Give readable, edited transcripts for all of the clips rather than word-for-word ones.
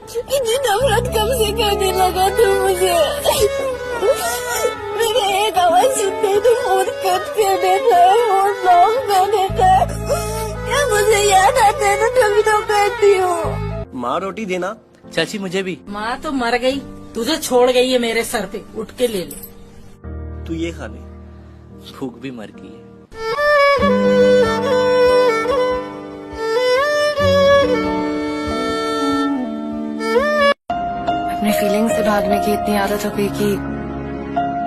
इतनी नफरत कब से करने लगा तू मुझे? मेरे एक आवाज सुनते तो फोन कट कर देता है, फोन लॉक कर देता है, या मुझे याद आता है तो तभी तो करती हूँ। माँ रोटी देना। चाची मुझे भी। माँ तो मर गई, तुझे छोड़ गई है मेरे सर पे, उठ के ले ले। तू ये खा ले। भूख भी मर गई है। अपने फीलिंग से भागने की इतनी आदत हो गई कि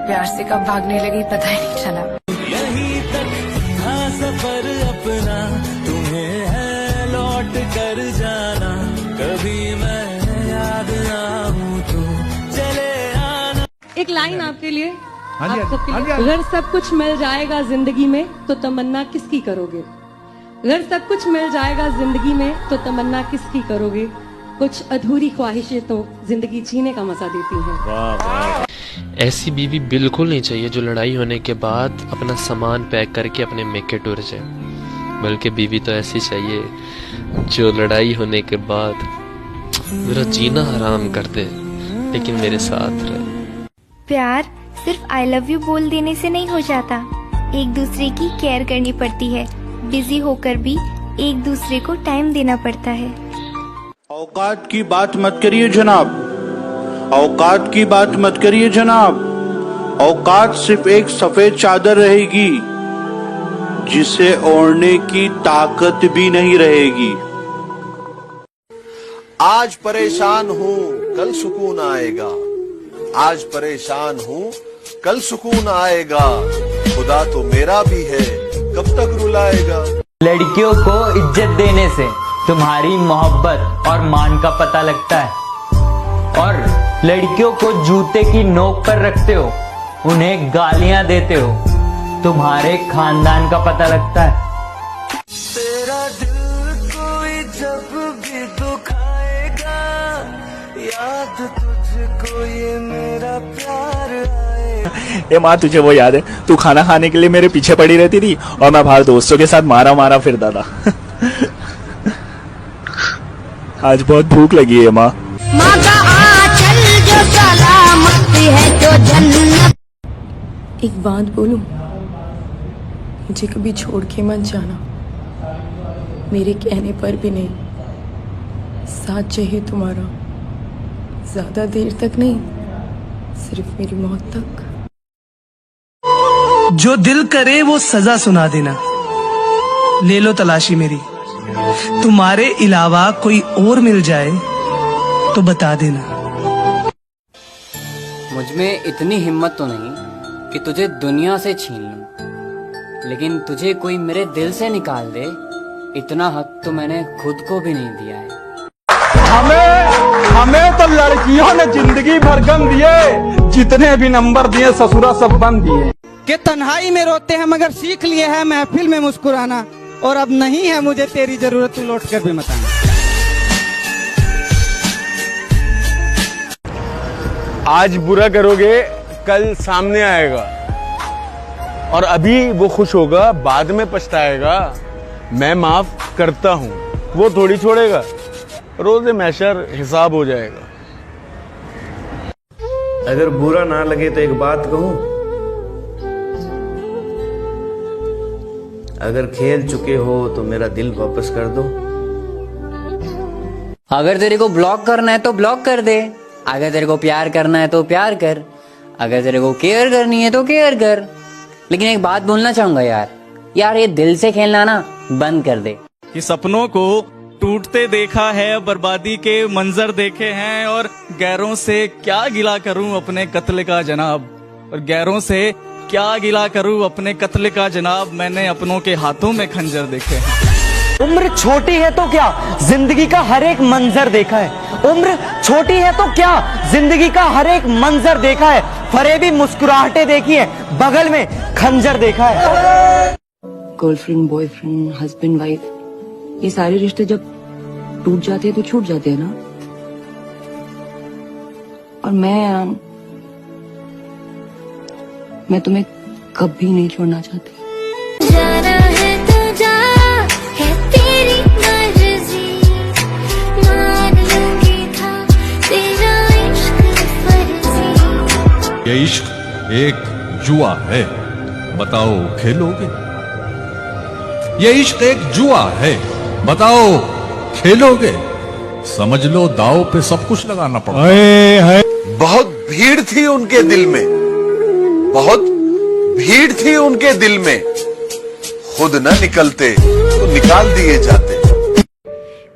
प्यार से कब भागने लगी पता ही नहीं चला। यहीं तक था सफर अपना, तुम्हें है लौट कर जाना, कभी मैं याद आऊं तो चले आना। एक लाइन आपके लिए, अगर सब कुछ मिल जाएगा जिंदगी में तो तमन्ना किसकी करोगे? अगर सब कुछ मिल जाएगा जिंदगी में तो तमन्ना किसकी करोगे? कुछ अधूरी ख्वाहिशें तो जिंदगी जीने का मजा देती हैं। ऐसी बीवी बिल्कुल नहीं चाहिए जो लड़ाई होने के बाद अपना सामान पैक करके अपने मेके टूर जाए, बल्कि बीवी तो ऐसी चाहिए जो लड़ाई होने के बाद मेरा जीना हराम कर दे लेकिन मेरे साथ रहे। प्यार सिर्फ आई लव यू बोल देने से नहीं हो जाता, एक दूसरे की केयर करनी पड़ती है, बिजी होकर भी एक दूसरे को टाइम देना पड़ता है। औकात की बात मत करिए जनाब, औकात की बात मत करिए जनाब। औकात सिर्फ एक सफेद चादर रहेगी जिसे ओढ़ने की ताकत भी नहीं रहेगी। आज परेशान हूँ कल सुकून आएगा, आज परेशान हूँ कल सुकून आएगा, खुदा तो मेरा भी है कब तक रुलाएगा। लड़कियों को इज्जत देने से तुम्हारी मोहब्बत और मान का पता लगता है, और लड़कियों को जूते की नोक पर रखते हो, उन्हें गालियां देते हो, तुम्हारे खानदान का पता लगता है। तेरा दिल कोई जब भी दुखाएगा, याद तुझको ये मेरा प्यार आएगा। ये माँ तुझे वो याद है, तू खाना खाने के लिए मेरे पीछे पड़ी रहती थी और मैं बाहर दोस्तों के साथ मारा फिरता था। आज बहुत भूख लगी है माँ। माँ का आंचल जो सलामत है जो जन्नत। एक बात बोलूं, मुझे कभी छोड़ के मत जाना, मेरे कहने पर भी नहीं। साथ चाहिए तुम्हारा, ज्यादा देर तक नहीं, सिर्फ मेरी मौत तक। जो दिल करे वो सजा सुना देना, ले लो तलाशी मेरी, तुम्हारे अलावा कोई और मिल जाए तो बता देना। मुझमें इतनी हिम्मत तो नहीं कि तुझे दुनिया से छीन लूं, लेकिन तुझे कोई मेरे दिल से निकाल दे, इतना हक तो मैंने खुद को भी नहीं दिया है। हमें तो लड़कियों ने जिंदगी भर गम दिए, जितने भी नंबर दिए ससुरा सब बंद दिए। कि तन्हाई में रोते हैं मगर सीख लिए हैं महफिल में मुस्कुराना, और अब नहीं है मुझे तेरी जरूरत, तू लौट कर भी मत आना। आज बुरा करोगे कल सामने आएगा, और अभी वो खुश होगा बाद में पछताएगा। मैं माफ करता हूँ, वो थोड़ी छोड़ेगा, रोज़े महशर हिसाब हो जाएगा। अगर बुरा ना लगे तो एक बात कहूं, अगर खेल चुके हो तो मेरा दिल वापस कर दो। अगर तेरे को ब्लॉक करना है तो ब्लॉक कर दे, अगर तेरे को प्यार करना है तो प्यार कर, अगर तेरे को केयर करनी है तो केयर कर। लेकिन एक बात बोलना चाहूंगा यार ये दिल से खेलना ना बंद कर दे। कि सपनों को टूटते देखा है, बर्बादी के मंजर देखे हैं, और गैरों से क्या गिला करूं अपने कत्ल का जनाब, और गैरों से क्या गिला करूं अपने कत्ल का जनाब, मैंने अपनों के हाथों में खंजर देखे हैं। उम्र छोटी है तो क्या, जिंदगी का हर एक मंजर देखा है। उम्र छोटी है तो क्या, जिंदगी का हर एक मंजर देखा है। फरेबी मुस्कुराहटें देखी है, बगल में खंजर देखा है। गर्लफ्रेंड, बॉयफ्रेंड, हस्बैंड, वाइफ, ये सारे रिश्ते जब टूट जाते हैं तो छूट जाते हैं ना। और मैं तुम्हें कभी नहीं छोड़ना चाहती। जाना है तो जा, है तेरी मर्जी, मान लूंगी था ये इश्क एक जुआ है, बताओ खेलोगे? ये इश्क एक जुआ है, बताओ खेलोगे? समझ लो दाव पे सब कुछ लगाना पड़ता है। बहुत भीड़ थी उनके दिल में, बहुत भीड़ थी उनके दिल में, खुद न निकलते तो निकाल दिए जाते।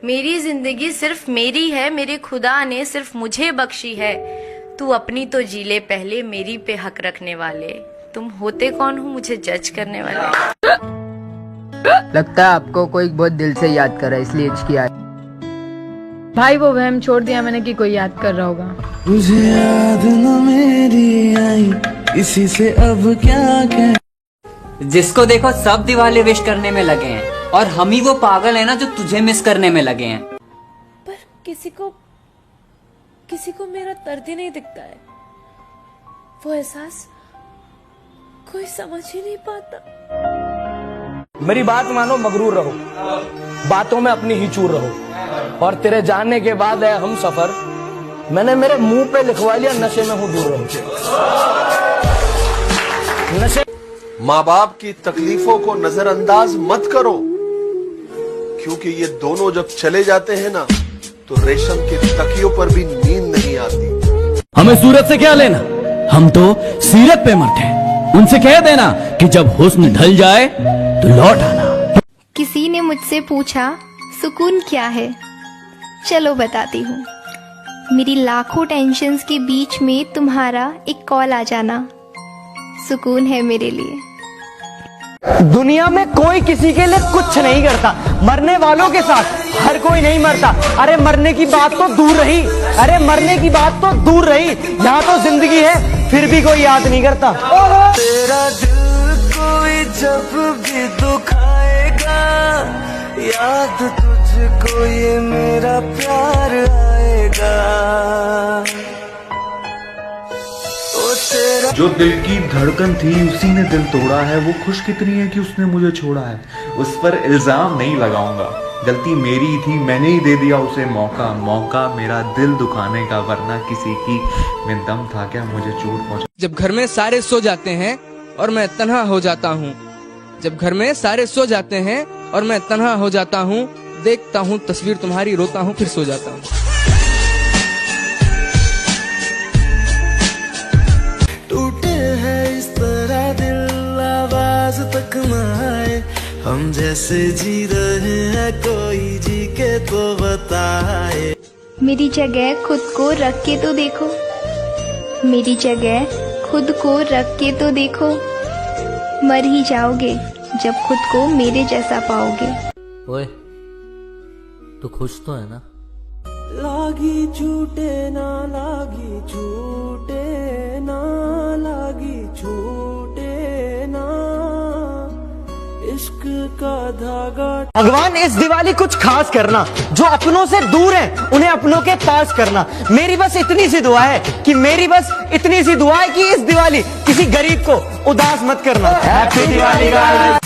मेरी जिंदगी सिर्फ मेरी है, मेरे खुदा ने सिर्फ मुझे बख्शी है। तू अपनी तो जी ले पहले, मेरी पे हक रखने वाले। तुम होते कौन हो मुझे जज करने वाले? लगता है आपको कोई बहुत दिल से याद कर रहा है, इसलिए हिचकिया। भाई वो वहम छोड़ दिया मैंने कि कोई याद कर रहा होगा। मुझे याद न मेरी आई, इसी से अब क्या कह। जिसको देखो सब दिवाली विश करने में लगे हैं, और हम ही वो पागल है ना जो तुझे मिस करने में लगे हैं। पर किसी को मेरा दर्द ही नहीं दिखता है, वो एहसास कोई समझ ही नहीं पाता। मेरी बात मानो, मगरूर रहो, बातों में अपनी ही चूर रहो, और तेरे जाने के बाद है हम सफर, मैंने मेरे मुंह पे लिखवा लिया नशे में हूँ दूर रहो। नशे माँ बाप की तकलीफों को नजरअंदाज मत करो, क्योंकि ये दोनों जब चले जाते हैं ना, तो रेशम के तकियों पर भी नींद नहीं आती। हमें सूरत से क्या लेना, हम तो सीरत पे मरते हैं। उनसे कह देना कि जब हुस्न ढल जाए तो लौट आना। किसी ने मुझसे पूछा सुकून क्या है, चलो बताती हूँ। मेरी लाखों टेंशन्स के बीच में तुम्हारा एक कॉल आ जाना सुकून है मेरे लिए। दुनिया में कोई किसी के लिए कुछ नहीं करता, मरने वालों के साथ हर कोई नहीं मरता। अरे मरने की बात तो दूर रही, अरे मरने की बात तो दूर रही, यहाँ तो जिंदगी है फिर भी कोई याद नहीं करता। तेरा दिल कोई जब भी दुखाएगा, याद तुझको ये मेरा प्यार आएगा। जो दिल की धड़कन थी उसी ने दिल तोड़ा है। वो खुश कितनी है कि उसने मुझे छोड़ा है। उस पर इल्जाम नहीं लगाऊंगा, गलती मेरी थी, मैंने ही दे दिया उसे मौका मेरा दिल दुखाने का, वरना किसी की में दम था क्या मुझे चोट पहुंचा। जब घर में सारे सो जाते हैं और मैं तन्हा हो जाता हूँ, जब घर में सारे सो जाते हैं और मैं तन्हा हो जाता हूँ, देखता हूँ तस्वीर तुम्हारी, रोता हूँ फिर सो जाता हूँ। टूटे है इस तरह दिल, आवाज तक न आए, हम जैसे जी रहे हैं कोई जी के तो बताए। मेरी जगह खुद को रख के तो देखो, मेरी जगह खुद को रख के तो देखो, मर ही जाओगे जब खुद को मेरे जैसा पाओगे। ओए, तू खुश तो है ना? लागी छूटे ना लागी छूटे ना लागी छूटे ना, इश्क का धागा। भगवान इस दिवाली कुछ खास करना, जो अपनों से दूर हैं उन्हें अपनों के पास करना। मेरी बस इतनी सी दुआ है कि मेरी बस इतनी सी दुआ है कि इस दिवाली किसी गरीब को उदास मत करना। Happy Diwali guys.